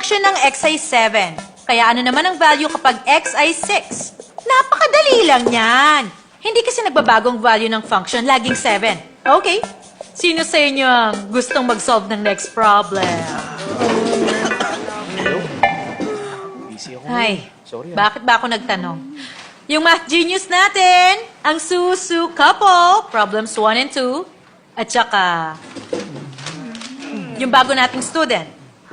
function ng x ay 7. Kaya ano naman ang value kapag x ay 6? Napakadali lang yan. Hindi kasi nagbabagong value ng function, laging 7. Okay. Sino sa inyo ang gustong mag-solve ng next problem? Busy ako. Ay, Sorry, bakit ba ako nagtanong? Yung math genius natin, ang Susu couple, problems 1 and 2, at saka yung bago nating student,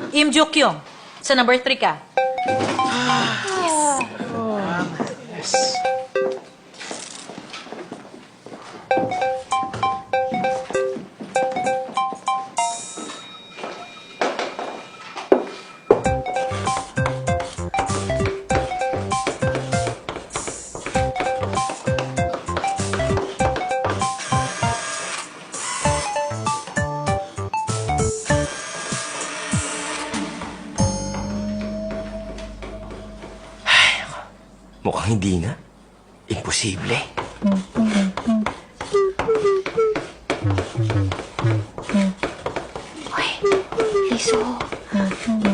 Im Jo Kyung, sa number 3 ka. Yes. Mukhang hindi nga. Imposible. Ay, Liso.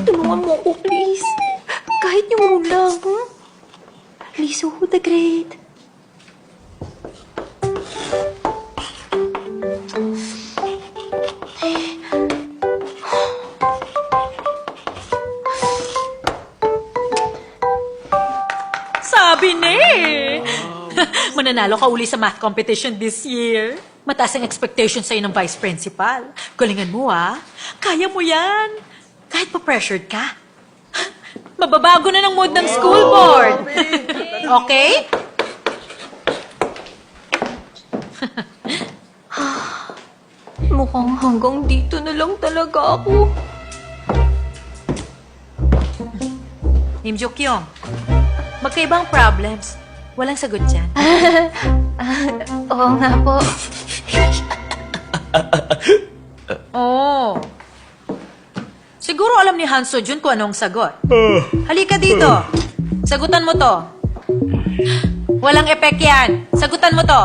Tulungan mo ako, please. Kahit yung ulang. Liso, the Great. Sabi na eh! Mananalo ka uli sa math competition this year. Mataas ang expectation sa'yo ng vice principal. Galingan mo ah. Kaya mo yan. Kahit pa-pressured ka. Mababago na ng mood ng school board. Okay? Mukhang hanggang dito na lang talaga ako. Im Jo Kyung, magkaibang problems. Walang sagot dyan. Oo nga po. Oh. Siguro alam ni Han So Jun kung anong sagot. Halika dito. Sagutan mo to. Walang epek yan. Sagutan mo to.